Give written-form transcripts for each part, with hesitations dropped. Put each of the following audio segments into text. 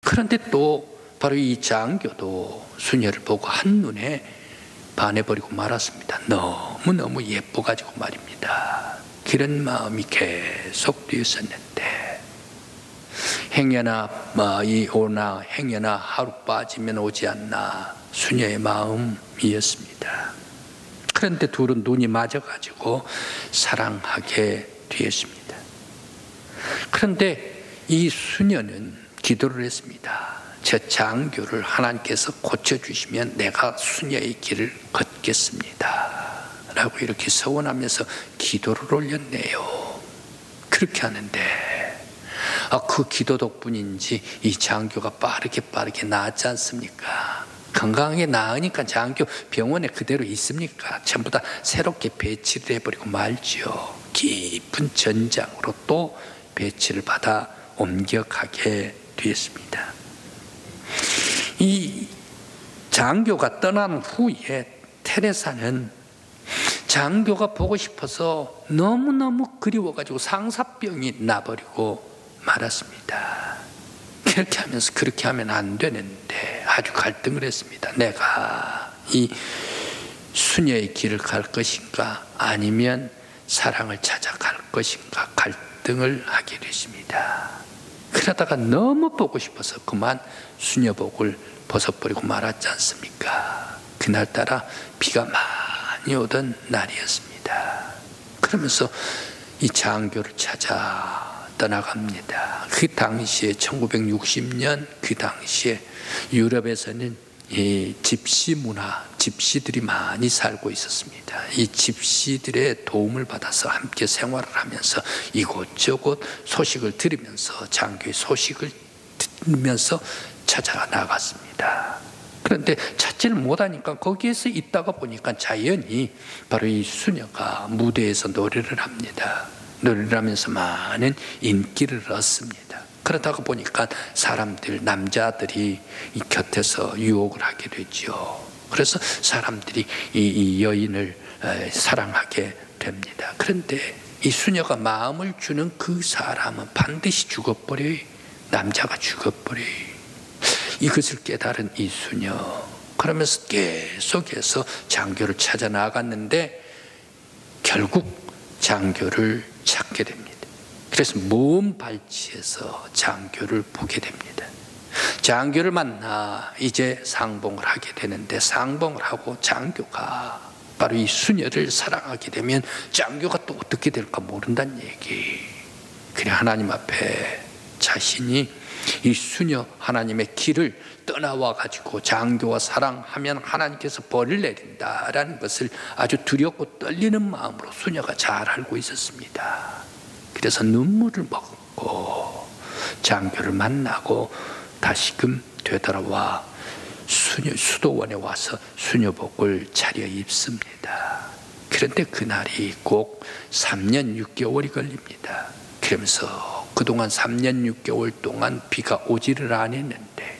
그런데 또 바로 이 장교도 수녀를 보고 한눈에 반해버리고 말았습니다. 너무너무 예뻐가지고 말입니다. 그런 마음이 계속 되었었는데, 행여나 오나 행여나 하루 빠지면 오지 않나 수녀의 마음이었습니다. 그런데 둘은 눈이 맞아가지고 사랑하게 되었습니다. 그런데 이 수녀는 기도를 했습니다. 저 장교를 하나님께서 고쳐주시면 내가 수녀의 길을 걷겠습니다 라고 이렇게 서원하면서 기도를 올렸네요. 그렇게 하는데 그 기도 덕분인지 이 장교가 빠르게 나았지 않습니까? 건강하게 나으니까 장교 병원에 그대로 있습니까? 전부 다 새롭게 배치를 해버리고 말죠. 깊은 전장으로 또 배치를 받아 옮겨가게 되었습니다. 이 장교가 떠난 후에 테레사는 장교가 보고 싶어서 너무너무 그리워가지고 상사병이 나버리고 말았습니다. 그렇게 하면 안 되는데 아주 갈등을 했습니다. 내가 이 수녀의 길을 갈 것인가 아니면 사랑을 찾아갈 것인가 갈등을 하게 됐습니다. 그러다가 너무 보고 싶어서 그만 수녀복을 벗어버리고 말았지 않습니까? 그날따라 비가 많이 오던 날이었습니다. 그러면서 이 장교를 찾아 떠나갑니다. 그 당시에 1960년 그 당시에 유럽에서는 이 집시 문화, 집시들이 많이 살고 있었습니다. 이 집시들의 도움을 받아서 함께 생활을 하면서 이곳저곳 소식을 들으면서 장교의 소식을 들으면서 찾아 나갔습니다. 그런데 찾지를 못하니까 거기에서 있다가 보니까 자연히 바로 이 수녀가 무대에서 노래를 합니다. 노래를 하면서 많은 인기를 얻습니다. 그러다가 보니까 사람들, 남자들이 이 곁에서 유혹을 하게 되죠. 그래서 사람들이 이 여인을 사랑하게 됩니다. 그런데 이 수녀가 마음을 주는 그 사람은 반드시 죽어버려요. 남자가 죽어버려요. 이것을 깨달은 이 수녀, 그러면서 계속해서 장교를 찾아 나갔는데 결국 장교를 찾게 됩니다. 그래서 먼 발치에서 장교를 보게 됩니다. 장교를 만나 이제 상봉을 하게 되는데, 상봉을 하고 장교가 바로 이 수녀를 사랑하게 되면 장교가 또 어떻게 될까 모른다는 얘기. 그래 하나님 앞에 자신이 이 수녀 하나님의 길을 떠나와 가지고 장교와 사랑하면 하나님께서 벌을 내린다라는 것을 아주 두렵고 떨리는 마음으로 수녀가 잘 알고 있었습니다. 그래서 눈물을 먹고 장교를 만나고 다시금 되돌아와 수도원에 와서 수녀복을 차려 입습니다. 그런데 그날이 꼭 3년 6개월이 걸립니다. 그러면서 그동안 3년 6개월 동안 비가 오지를 않았는데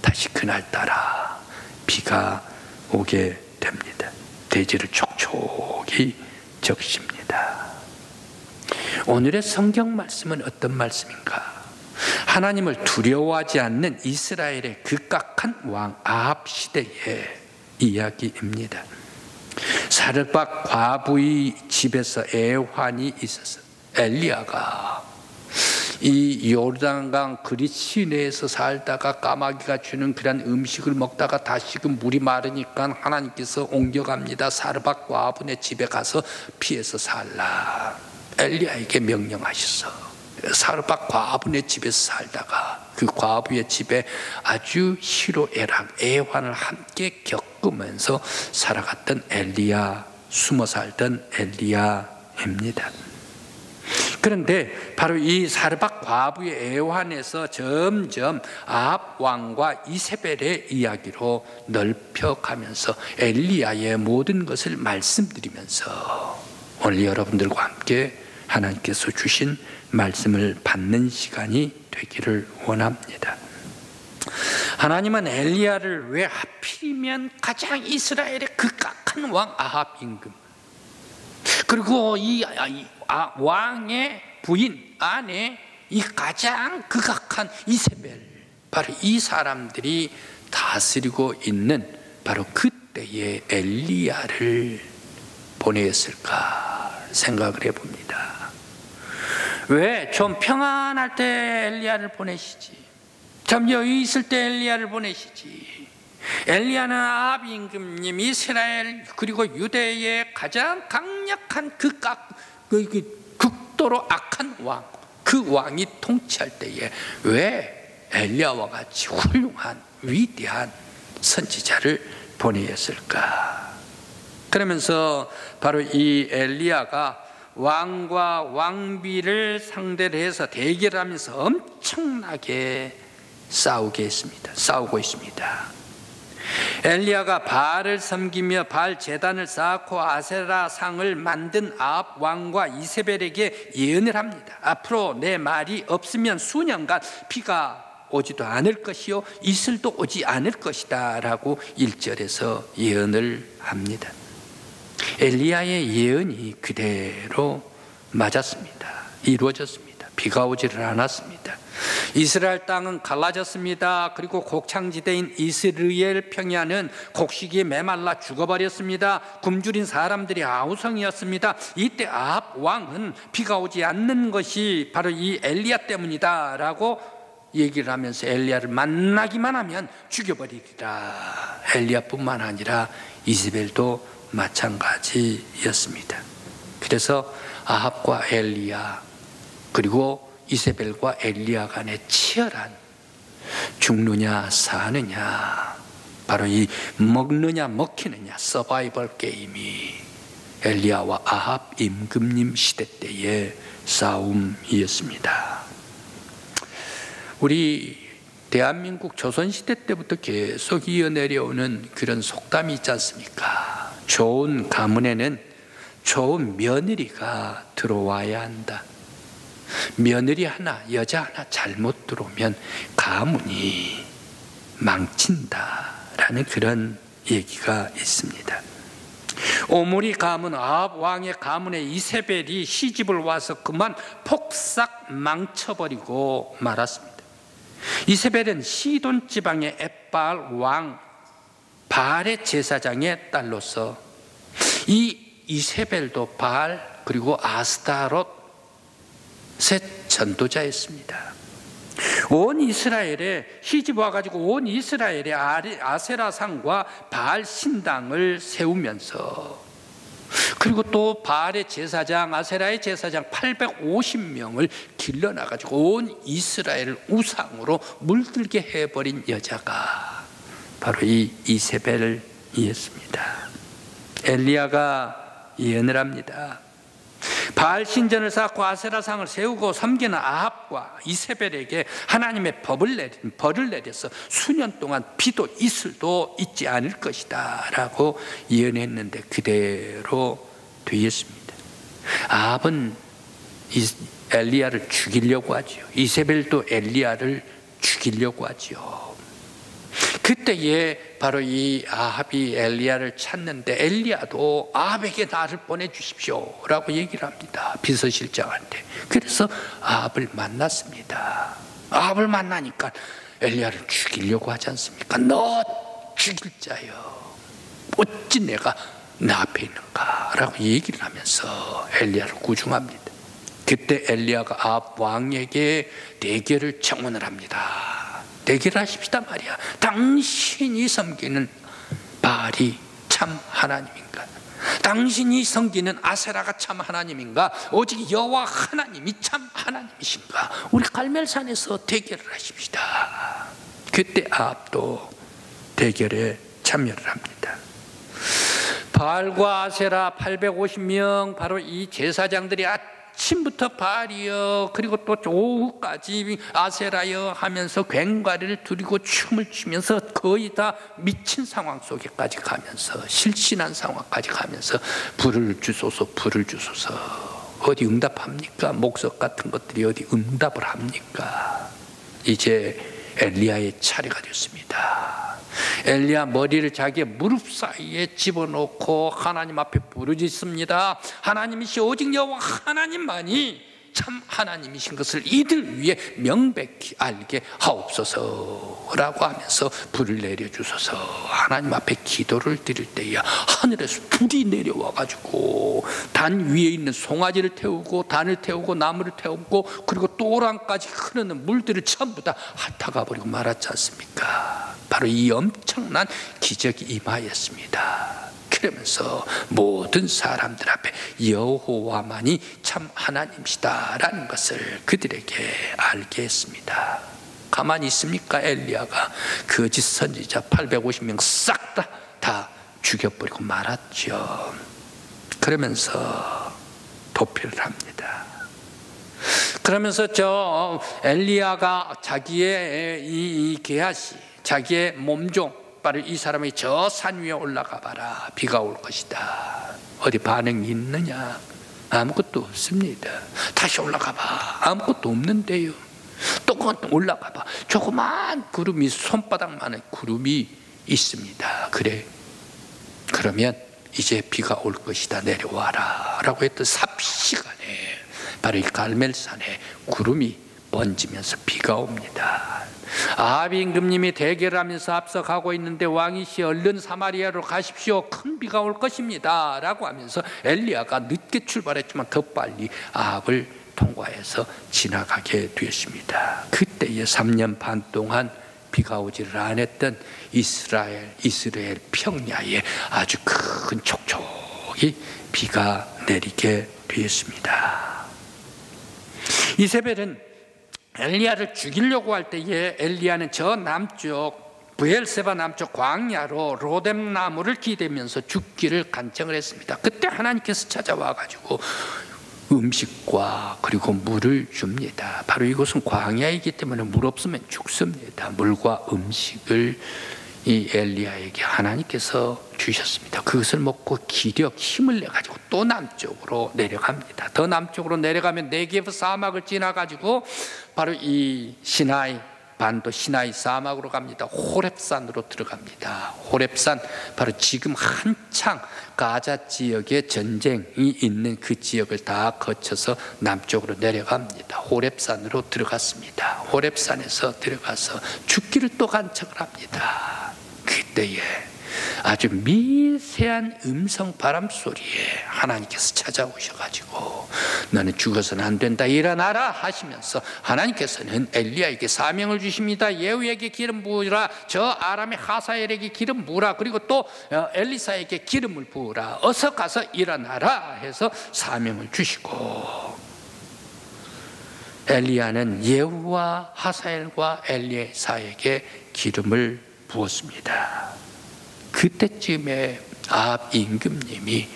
다시 그날따라 비가 오게 됩니다. 대지를 촉촉이 적십니다. 오늘의 성경 말씀은 어떤 말씀인가? 하나님을 두려워하지 않는 이스라엘의 극악한 왕 아합 시대의 이야기입니다. 사르밧 과부의 집에서 애환이 있었어. 엘리야가 이 요르단강 그리 시내에서 살다가 까마귀가 주는 그런 음식을 먹다가 다시금 물이 마르니까 하나님께서 옮겨갑니다. 사르밧 과부네 집에 가서 피해서 살라. 엘리야에게 명령하셨어. 사르밧 과부네 집에서 살다가 그 과부의 집에 아주 희로애락, 애환을 함께 겪으면서 살아갔던 엘리야, 숨어 살던 엘리야입니다. 그런데 바로 이 사르밧 과부의 애환에서 점점 아합 왕과 이세벨의 이야기로 넓혀가면서 엘리야의 모든 것을 말씀드리면서 오늘 여러분들과 함께 하나님께서 주신 말씀을 받는 시간이 되기를 원합니다. 하나님은 엘리야를 왜 하필이면 가장 이스라엘의 극악한 왕 아합 임금, 그리고 이 왕의 부인 아내 이 가장 극악한 이세벨, 바로 이 사람들이 다스리고 있는 바로 그때의 엘리야를 보냈을까 생각을 해봅니다. 왜? 좀 평안할 때 엘리야를 보내시지, 좀 여유 있을 때 엘리야를 보내시지. 엘리야는 아합 임금님, 이스라엘 그리고 유대의 가장 강력한 극도로 악한 왕, 그 왕이 통치할 때에 왜 엘리야와 같이 훌륭한 위대한 선지자를 보내었을까? 그러면서 바로 이 엘리야가 왕과 왕비를 상대로 해서 대결하면서 엄청나게 싸우고 있습니다. 엘리야가 바알을 섬기며 바알 제단을 쌓고 아세라 상을 만든 아합 왕과 이세벨에게 예언을 합니다. 앞으로 내 말이 없으면 수년간 비가 오지도 않을 것이요 이슬도 오지 않을 것이다 라고 1절에서 예언을 합니다. 엘리야의 예언이 그대로 맞았습니다. 이루어졌습니다. 비가 오지를 않았습니다. 이스라엘 땅은 갈라졌습니다. 그리고 곡창지대인 이스라엘 평야는 곡식이 메말라 죽어버렸습니다. 굶주린 사람들이 아우성이었습니다. 이때 아합 왕은 비가 오지 않는 것이 바로 이 엘리야 때문이다 라고 얘기를 하면서 엘리야를 만나기만 하면 죽여버리리라. 엘리야뿐만 아니라 이세벨도 마찬가지였습니다. 그래서 아합과 엘리야 그리고 이세벨과 엘리야 간의 치열한 죽느냐 사느냐, 바로 이 먹느냐 먹히느냐 서바이벌 게임이 엘리야와 아합 임금님 시대 때의 싸움이었습니다. 우리 대한민국 조선시대 때부터 계속 이어내려오는 그런 속담이 있지 않습니까? 좋은 가문에는 좋은 며느리가 들어와야 한다. 며느리 하나, 여자 하나 잘못 들어오면 가문이 망친다라는 그런 얘기가 있습니다. 오므리 가문 아합 왕의 가문에 이세벨이 시집을 와서 그만 폭삭 망쳐버리고 말았습니다. 이세벨은 시돈 지방의 엣바알 왕 바알의 제사장의 딸로서 이 이세벨도 바알 그리고 아스타롯 셋 전도자였습니다. 온 이스라엘에 시집 와가지고 온 이스라엘에 아세라상과 바알 신당을 세우면서, 그리고 또 바알의 제사장, 아세라의 제사장 850명을 길러나가지고 온 이스라엘을 우상으로 물들게 해버린 여자가 바로 이 이세벨이었습니다. 엘리야가 예언을 합니다. 바알 신전을 쌓고 아세라상을 세우고 섬기는 아합과 이세벨에게 하나님의 벌을 내려서 수년 동안 비도 이슬도 있지 않을 것이다 라고 예언했는데 그대로 되었습니다. 아합은 엘리야를 죽이려고 하지요. 이세벨도 엘리야를 죽이려고 하지요. 그때에 바로 이 아합이 엘리야를 찾는데 엘리야도 아합에게 나를 보내주십시오 라고 얘기를 합니다. 비서실장한테. 그래서 아합을 만났습니다. 아합을 만나니까 엘리야를 죽이려고 하지 않습니까? 너 죽일 자여, 어찌 내가 내 앞에 있는가 라고 얘기를 하면서 엘리야를 구중합니다. 그때 엘리야가 아합 왕에게 대결을 청원을 합니다. 대결하십시다 말이야. 당신이 섬기는 바알이 참 하나님인가? 당신이 섬기는 아세라가 참 하나님인가? 오직 여호와 하나님이 참 하나님이신가? 우리 갈멜산에서 대결을 하십시다. 그때 아합도 대결에 참여를 합니다. 바알과 아세라 850명, 바로 이 제사장들이 아침부터 바알이여 그리고 또 오후까지 아세라여 하면서 괭과리를 두르고 춤을 추면서 거의 다 미친 상황 속에까지 가면서, 실신한 상황까지 가면서 불을 주소서 불을 주소서. 어디 응답합니까? 목석 같은 것들이 어디 응답을 합니까? 이제 엘리야의 차례가 됐습니다. 엘리야 머리를 자기의 무릎 사이에 집어넣고 하나님 앞에 부르짖습니다. 하나님이시 오직 여호와 하나님만이 참 하나님이신 것을 이들 위해 명백히 알게 하옵소서라고 하면서 불을 내려주소서. 하나님 앞에 기도를 드릴 때에 하늘에서 불이 내려와 가지고 단 위에 있는 송아지를 태우고 단을 태우고 나무를 태우고 그리고 또랑까지 흐르는 물들을 전부 다 핥아가 버리고 말았지 않습니까? 바로 이 엄청난 기적이 임하였습니다. 그러면서 모든 사람들 앞에 여호와만이 참 하나님이시다라는 것을 그들에게 알게 했습니다. 가만히 있습니까? 엘리야가 거짓 선지자 850명 싹 다 죽여버리고 말았죠. 그러면서 도피를 합니다. 그러면서 엘리야가 자기의 이 게하시, 자기의 몸종, 바로 이 사람이 저 산 위에 올라가 봐라, 비가 올 것이다. 어디 반응이 있느냐? 아무것도 없습니다. 다시 올라가 봐. 아무것도 없는데요. 또 올라가 봐. 조그만 구름이, 손바닥만한 구름이 있습니다. 그래, 그러면 이제 비가 올 것이다, 내려와라 라고 했던 삽시간에 바로 이 갈멜산에 구름이 번지면서 비가 옵니다. 아합 임금님이 대결을 하면서 앞서가고 있는데 왕이시 얼른 사마리아로 가십시오. 큰 비가 올 것입니다 라고 하면서 엘리야가 늦게 출발했지만 더 빨리 아합을 통과해서 지나가게 되었습니다. 그때에 3년 반 동안 비가 오지를 않았던 이스라엘 평야에 아주 큰 촉촉이 비가 내리게 되었습니다. 이세벨은 엘리야를 죽이려고 할 때에 엘리야는 저 남쪽 브엘세바 남쪽 광야로 로뎀 나무를 기대면서 죽기를 간청을 했습니다. 그때 하나님께서 찾아와 가지고 음식과 그리고 물을 줍니다. 바로 이곳은 광야이기 때문에 물 없으면 죽습니다. 물과 음식을 이 엘리야에게 하나님께서 주셨습니다. 그것을 먹고 기력, 힘을 내 가지고 또 남쪽으로 내려갑니다. 더 남쪽으로 내려가면 네게브 사막을 지나 가지고 바로 이 시나이 반도 시나이 사막으로 갑니다. 호렙산으로 들어갑니다. 호렙산, 바로 지금 한창 가자 지역에 전쟁이 있는 그 지역을 다 거쳐서 남쪽으로 내려갑니다. 호렙산으로 들어갔습니다. 호렙산에서 들어가서 죽기를 또 간청을 합니다. 그때에 아주 미세한 음성 바람 소리에 하나님께서 찾아오셔가지고 너는 죽어서는 안 된다, 일어나라 하시면서 하나님께서는 엘리야에게 사명을 주십니다. 예후에게 기름 부으라, 저 아람의 하사엘에게 기름 부으라, 그리고 또 엘리사에게 기름을 부으라, 어서 가서 일어나라 해서 사명을 주시고, 엘리야는 예후와 하사엘과 엘리사에게 기름을 부었습니다. 그때쯤에 아합 임금님이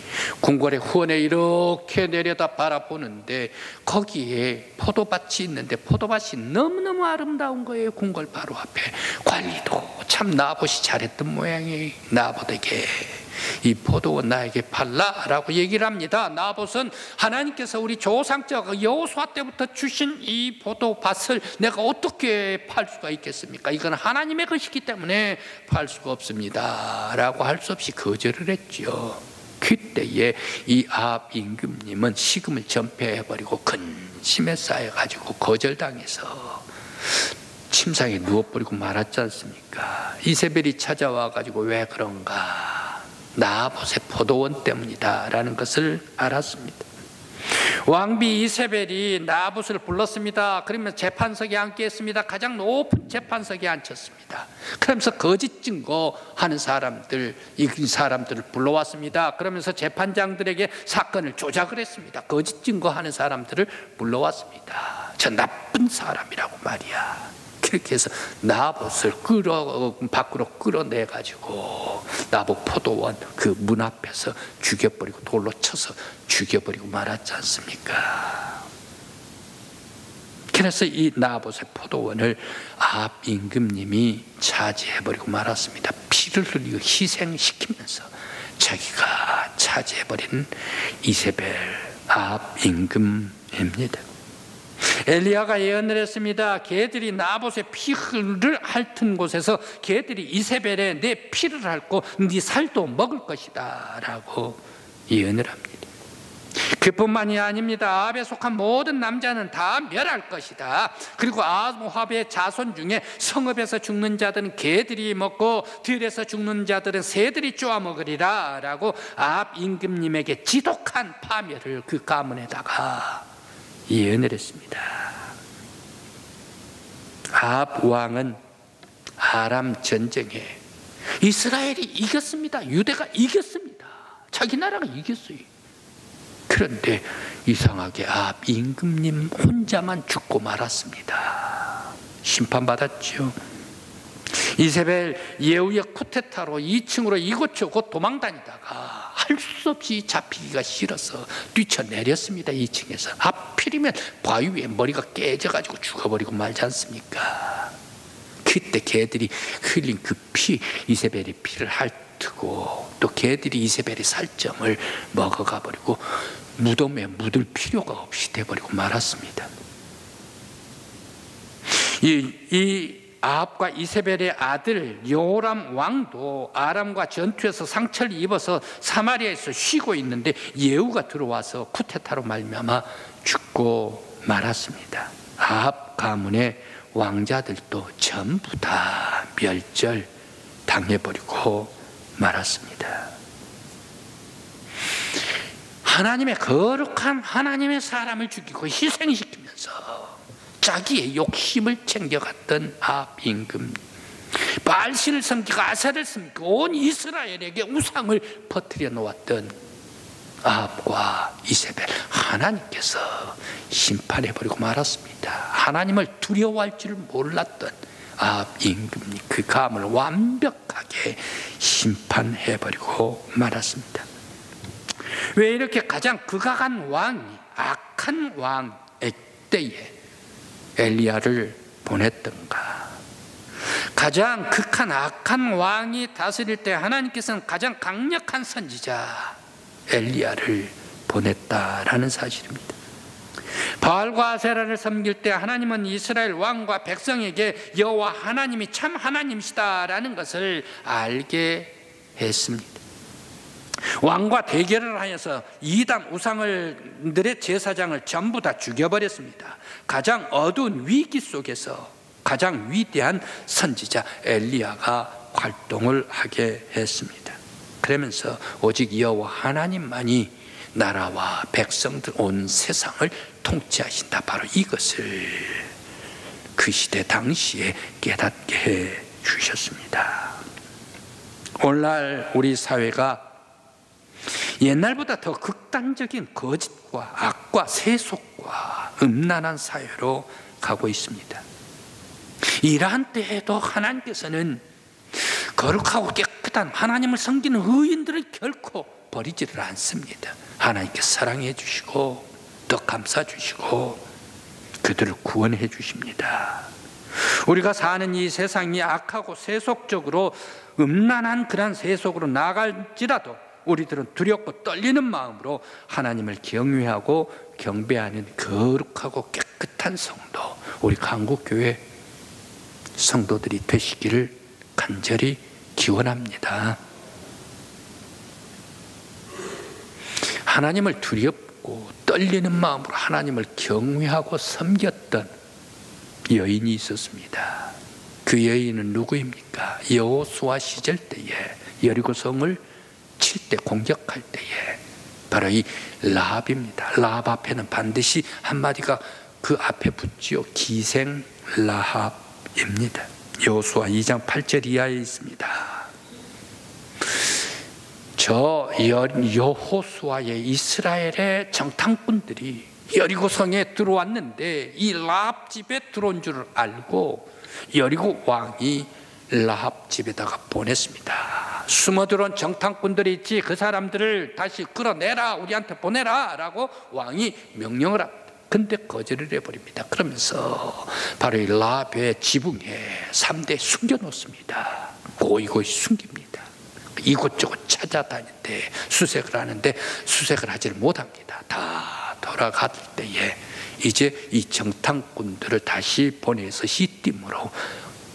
궁궐의 후원에 이렇게 내려다 바라보는데 거기에 포도밭이 있는데 포도밭이 너무너무 아름다운 거예요. 궁궐 바로 앞에. 관리도 참 나봇이 잘했던 모양이 나봇에게 이 포도원 나에게 팔라 라고 얘기를 합니다. 나봇은 하나님께서 우리 조상적 여호수아 때부터 주신 이 포도밭을 내가 어떻게 팔 수가 있겠습니까? 이건 하나님의 것이기 때문에 팔 수가 없습니다 라고 할 수 없이 거절을 했죠. 그때에 이 아합 임금님은 식음을 전폐해버리고 근심에 쌓여가지고 거절당해서 침상에 누워버리고 말았지 않습니까? 이세벨이 찾아와가지고 왜 그런가, 나봇의 포도원 때문이다 라는 것을 알았습니다. 왕비 이세벨이 나봇을 불렀습니다. 그러면 재판석에 앉겠습니다. 가장 높은 재판석에 앉혔습니다. 그러면서 거짓 증거하는 사람들, 이 사람들을 불러왔습니다. 그러면서 재판장들에게 사건을 조작을 했습니다. 거짓 증거하는 사람들을 불러왔습니다. 저 나쁜 사람이라고 말이야. 그렇게 해서 나봇을 밖으로 끌어내가지고 나봇 포도원 그 문 앞에서 죽여버리고, 돌로 쳐서 죽여버리고 말았지 않습니까? 그래서 이 나봇의 포도원을 아합 임금님이 차지해버리고 말았습니다. 피를 흘리고 희생시키면서 자기가 차지해버린 이세벨 아합 임금입니다. 엘리야가 예언을 했습니다. 개들이 나봇의 피를 핥은 곳에서 개들이 이세벨의 내 피를 핥고 네 살도 먹을 것이다 라고 예언을 합니다. 그뿐만이 아닙니다. 아합에 속한 모든 남자는 다 멸할 것이다. 그리고 아합의 자손 중에 성읍에서 죽는 자들은 개들이 먹고 들에서 죽는 자들은 새들이 쪼아 먹으리라 라고 아합 임금님에게 지독한 파멸을 그 가문에다가 예언을 했습니다. 아합 왕은 아람 전쟁에 이스라엘이 이겼습니다. 유대가 이겼습니다. 자기 나라가 이겼어요. 그런데 이상하게 아합 임금님 혼자만 죽고 말았습니다. 심판받았죠. 이세벨 예후의 쿠데타로 2층으로 이곳저곳 도망다니다가 할 수 없이 잡히기가 싫어서 뛰쳐내렸습니다. 2층에서. 하필이면 바위 위에 머리가 깨져가지고 죽어버리고 말지 않습니까? 그때 개들이 흘린 그 피, 이세벨의 피를 핥고 또 개들이 이세벨의 살점을 먹어가 버리고 무덤에 묻을 필요가 없이 돼버리고 말았습니다. 이 아합과 이세벨의 아들 여호람 왕도 아람과 전투에서 상처를 입어서 사마리아에서 쉬고 있는데 예후가 들어와서 쿠데타로 말미암아 죽고 말았습니다. 아합 가문의 왕자들도 전부 다 멸절 당해버리고 말았습니다. 하나님의 거룩한 하나님의 사람을 죽이고 희생시키면서 자기의 욕심을 챙겨갔던 아합 임금, 바알신을 섬기고 아세라를 섬기고 온 이스라엘에게 우상을 퍼뜨려 놓았던 아합과 이세벨, 하나님께서 심판해버리고 말았습니다. 하나님을 두려워할 줄 몰랐던 아합 임금이 그 가문을 완벽하게 심판해버리고 말았습니다. 왜 이렇게 가장 극악한 왕이, 악한 왕의 때에 엘리야를 보냈던가? 가장 극한 악한 왕이 다스릴 때 하나님께서는 가장 강력한 선지자 엘리야를 보냈다라는 사실입니다. 바알과 아세라를 섬길 때 하나님은 이스라엘 왕과 백성에게 여호와 하나님이 참 하나님이시다라는 것을 알게 했습니다. 왕과 대결을 하여서 이단 우상들의 제사장을 전부 다 죽여버렸습니다. 가장 어두운 위기 속에서 가장 위대한 선지자 엘리야가 활동을 하게 했습니다. 그러면서 오직 여호와 하나님만이 나라와 백성들 온 세상을 통치하신다, 바로 이것을 그 시대 당시에 깨닫게 해 주셨습니다. 오늘날 우리 사회가 옛날보다 더 극단적인 거짓과 악과 세속과 음란한 사회로 가고 있습니다. 이러한 때에도 하나님께서는 거룩하고 깨끗한 하나님을 섬기는 의인들을 결코 버리지를 않습니다. 하나님께서 사랑해 주시고 또 감싸 주시고 그들을 구원해 주십니다. 우리가 사는 이 세상이 악하고 세속적으로 음란한 그런 세속으로 나갈지라도 우리들은 두렵고 떨리는 마음으로 하나님을 경외하고 경배하는 거룩하고 깨끗한 성도, 우리 강국교회 성도들이 되시기를 간절히 기원합니다. 하나님을 두렵고 떨리는 마음으로 하나님을 경외하고 섬겼던 여인이 있었습니다. 그 여인은 누구입니까? 여호수아 시절 때에 여리고성을 칠 때, 공격할 때에 바로 이 라합입니다. 라합 앞에는 반드시 한마디가 그 앞에 붙지요. 기생 라합입니다. 여호수아 2장 8절 이하에 있습니다. 저 여호수아의 이스라엘의 정탐꾼들이 여리고성에 들어왔는데 이 라합 집에 들어온 줄 알고 여리고 왕이 라합 집에다가 보냈습니다. 숨어 들어온 정탐꾼들이 있지, 그 사람들을 다시 끌어내라, 우리한테 보내라 라고 왕이 명령을 합니다. 근데 거절을 해버립니다. 그러면서 바로 이 라합의 지붕에 3대 숨겨놓습니다. 고이고이 숨깁니다. 이곳저곳 찾아다니는데 수색을 하는데 수색을 하지를 못합니다. 다 돌아갈 때에 이제 이 정탐꾼들을 다시 보내서 시딤으로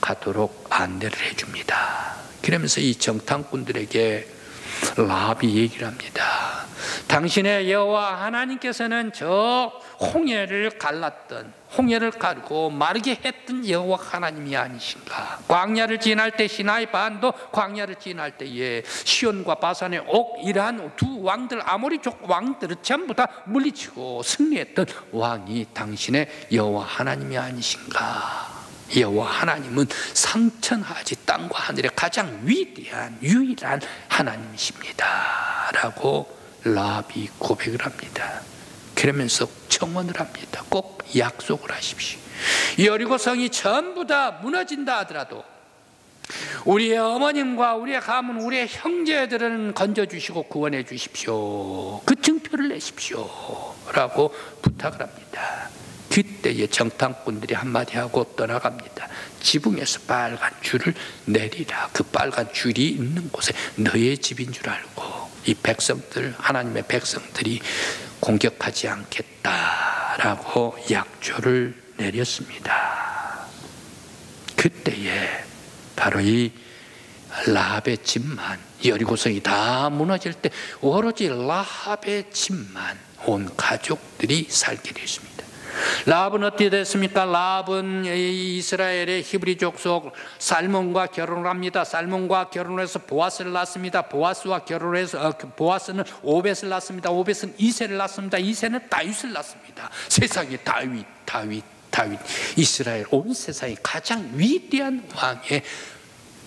가도록 안내를 해줍니다. 그러면서 이 정탐꾼들에게 라합이 얘기를 합니다. 당신의 여호와 하나님께서는 저 홍해를 가르고 마르게 했던 여호와 하나님이 아니신가. 광야를 지날 때 시나이 반도 광야를 지날 때에 시온과 바산의 옥 이러한 두 왕들, 아모리족 왕들을 전부 다 물리치고 승리했던 왕이 당신의 여호와 하나님이 아니신가. 여호와 하나님은 상천하지 땅과 하늘의 가장 위대한 유일한 하나님이십니다 라고 라합이 고백을 합니다. 그러면서 청원을 합니다. 꼭 약속을 하십시오. 여리고 성이 전부 다 무너진다 하더라도 우리의 어머님과 우리의 가문, 우리의 형제들은 건져주시고 구원해 주십시오. 그 증표를 내십시오 라고 부탁을 합니다. 그때에 정탐꾼들이 한마디 하고 떠나갑니다. 지붕에서 빨간 줄을 내리라. 그 빨간 줄이 있는 곳에 너의 집인 줄 알고 이 백성들, 하나님의 백성들이 공격하지 않겠다라고 약조를 내렸습니다. 그때에 바로 이 라합의 집만, 여리고성이 다 무너질 때 오로지 라합의 집만 온 가족들이 살게 되었습니다. 라합은 어떻게 됐습니까? 라합은 이스라엘의 히브리 족속 살몬과 결혼을 합니다. 살몬과 결혼을 해서 보아스를 낳습니다. 보아스와 결혼해서 보아스는 오벳을 낳습니다. 오벳은 이새를 낳습니다. 이새는 다윗을 낳습니다. 세상에 다윗 이스라엘 온 세상의 가장 위대한 왕의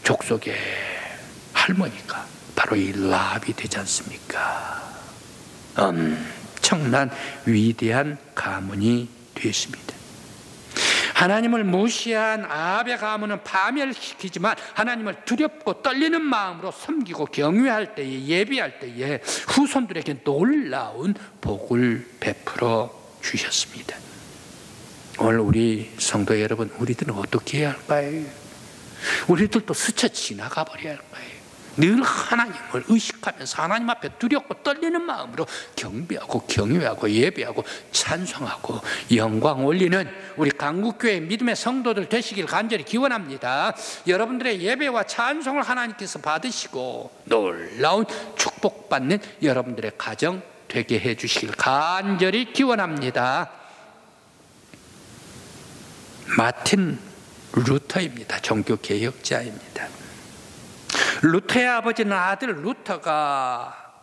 족속의 할머니가 바로 이 라합이 되지 않습니까? 엄청난 위대한 가문이 되었습니다. 하나님을 무시한 아합의 가문은 파멸시키지만 하나님을 두렵고 떨리는 마음으로 섬기고 경외할 때에, 예비할 때에 후손들에게 놀라운 복을 베풀어 주셨습니다. 오늘 우리 성도 여러분, 우리들은 어떻게 해야 할까요? 우리들도 스쳐 지나가 버려야 할까요? 늘 하나님을 의식하면서 하나님 앞에 두렵고 떨리는 마음으로 경배하고 경외하고 예배하고 찬송하고 영광 올리는 우리 강국교회 믿음의 성도들 되시길 간절히 기원합니다. 여러분들의 예배와 찬송을 하나님께서 받으시고 놀라운 축복받는 여러분들의 가정 되게 해주시길 간절히 기원합니다. 마틴 루터입니다. 종교개혁자입니다. 루터의 아버지는 아들 루터가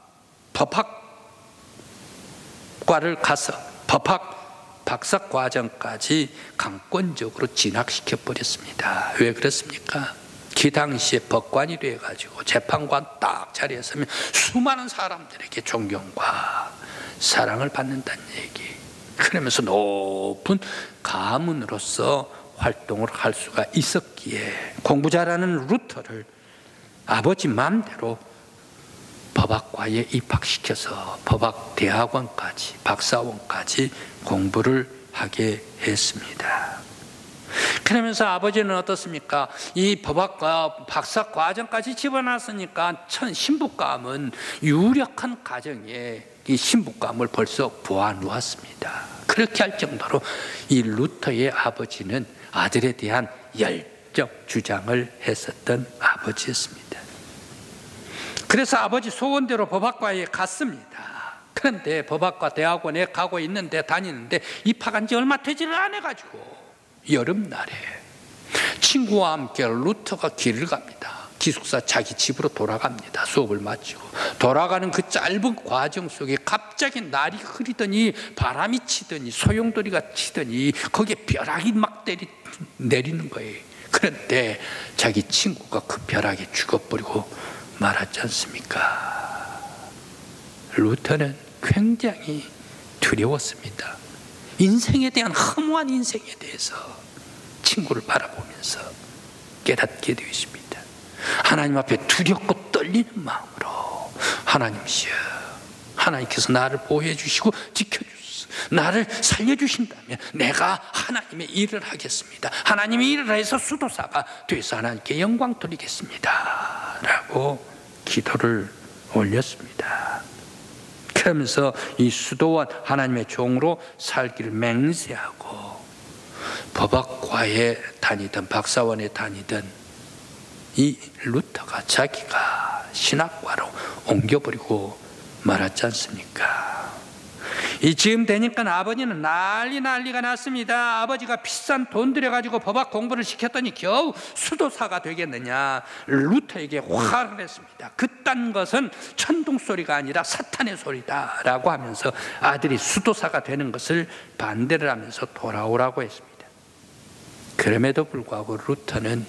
법학과를 가서 법학 박사과정까지 강권적으로 진학시켜 버렸습니다. 왜 그렇습니까? 그 당시에 법관이 돼가지고 재판관 딱 자리에 서면 수많은 사람들에게 존경과 사랑을 받는다는 얘기. 그러면서 높은 가문으로서 활동을 할 수가 있었기에 공부 잘하는 루터를 아버지 마음대로 법학과에 입학시켜서 법학대학원까지 박사원까지 공부를 하게 했습니다. 그러면서 아버지는 어떻습니까? 이 법학과 박사과정까지 집어넣었으니까 신부감은 유력한 가정에 이 신부감을 벌써 보아놓았습니다. 그렇게 할 정도로 이 루터의 아버지는 아들에 대한 열정 주장을 했었던 아버지였습니다. 그래서 아버지 소원대로 법학과에 갔습니다. 그런데 법학과 대학원에 가고 있는데 다니는데 입학한 지 얼마 되지를 않아가지고 여름날에 친구와 함께 루터가 길을 갑니다. 기숙사 자기 집으로 돌아갑니다. 수업을 마치고 돌아가는 그 짧은 과정 속에 갑자기 날이 흐리더니 바람이 치더니 소용돌이가 치더니 거기에 벼락이 막 내리는 거예요. 그런데 자기 친구가 그 벼락에 죽어버리고 말았지 않습니까? 루터는 굉장히 두려웠습니다. 인생에 대한 허무한 인생에 대해서 친구를 바라보면서 깨닫게 되었습니다. 하나님 앞에 두렵고 떨리는 마음으로 하나님이시여, 하나님께서 나를 보호해 주시고 지켜주시고 나를 살려주신다면 내가 하나님의 일을 하겠습니다. 하나님의 일을 해서 수도사가 돼서 하나님께 영광 돌리겠습니다 라고 기도를 올렸습니다. 그러면서 이 수도원 하나님의 종으로 살기를 맹세하고 법학과에 다니든 박사원에 다니든 이 루터가 자기가 신학과로 옮겨버리고 말았지 않습니까? 이 즈음 되니까 아버지는 난리가 났습니다. 아버지가 비싼 돈 들여가지고 법학 공부를 시켰더니 겨우 수도사가 되겠느냐. 루터에게 화를 했습니다. 그딴 것은 천둥 소리가 아니라 사탄의 소리다 라고 하면서 아들이 수도사가 되는 것을 반대를 하면서 돌아오라고 했습니다. 그럼에도 불구하고 루터는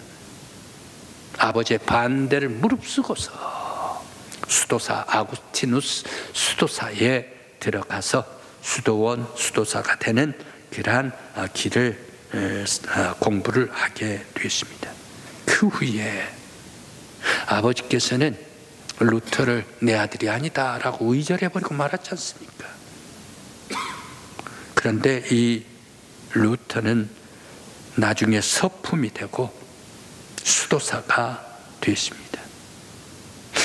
아버지의 반대를 무릅쓰고서 수도사 아구스티누스 수도사에 들어가서 수도원 수도사가 되는 그러한 길을 공부를 하게 되었습니다. 그 후에 아버지께서는 루터를 내 아들이 아니다 라고 의절해버리고 말았지 않습니까? 그런데 이 루터는 나중에 서품이 되고 수도사가 되었습니다.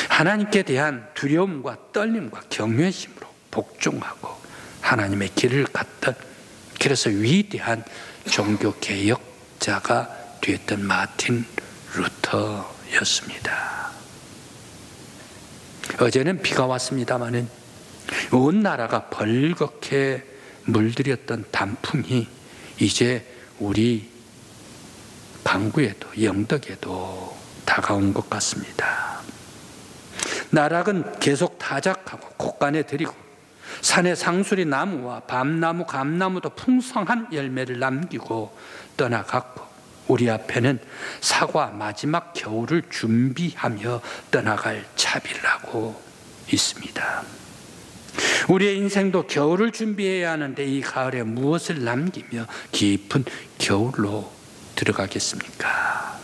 하나님께 대한 두려움과 떨림과 경외심으로 복종하고 하나님의 길을 갔던, 그래서 위대한 종교개혁자가 되었던 마틴 루터였습니다. 어제는 비가 왔습니다마는 온 나라가 벌겋게 물들였던 단풍이 이제 우리 방구에도 영덕에도 다가온 것 같습니다. 나락은 계속 타작하고 곳간에 들이고 산의 상수리 나무와 밤나무, 감나무도 풍성한 열매를 남기고 떠나갔고 우리 앞에는 사과 마지막 겨울을 준비하며 떠나갈 차비를 하고 있습니다. 우리의 인생도 겨울을 준비해야 하는데 이 가을에 무엇을 남기며 깊은 겨울로 들어가겠습니까?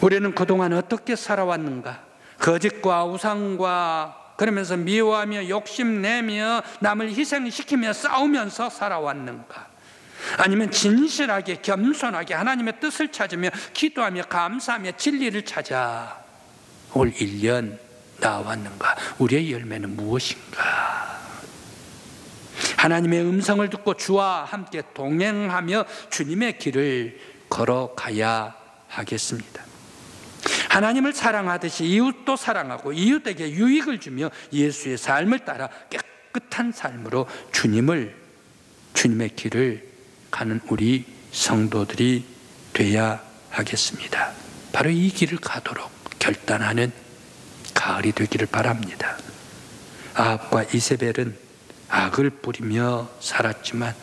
우리는 그동안 어떻게 살아왔는가? 거짓과 우상과 그러면서 미워하며 욕심내며 남을 희생시키며 싸우면서 살아왔는가? 아니면 진실하게 겸손하게 하나님의 뜻을 찾으며 기도하며 감사하며 진리를 찾아 올 1년 나왔는가? 우리의 열매는 무엇인가? 하나님의 음성을 듣고 주와 함께 동행하며 주님의 길을 걸어가야 하겠습니다. 하나님을 사랑하듯이 이웃도 사랑하고 이웃에게 유익을 주며 예수의 삶을 따라 깨끗한 삶으로 주님의 길을 가는 우리 성도들이 돼야 하겠습니다. 바로 이 길을 가도록 결단하는 가을이 되기를 바랍니다. 아합과 이세벨은 악을 뿌리며 살았지만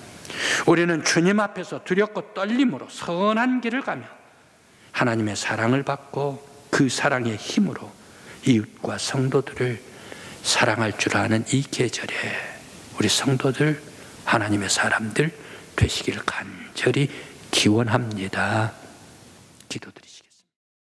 우리는 주님 앞에서 두렵고 떨림으로 선한 길을 가며 하나님의 사랑을 받고 그 사랑의 힘으로 이웃과 성도들을 사랑할 줄 아는 이 계절에 우리 성도들, 하나님의 사람들 되시기를 간절히 기원합니다. 기도드리겠습니다.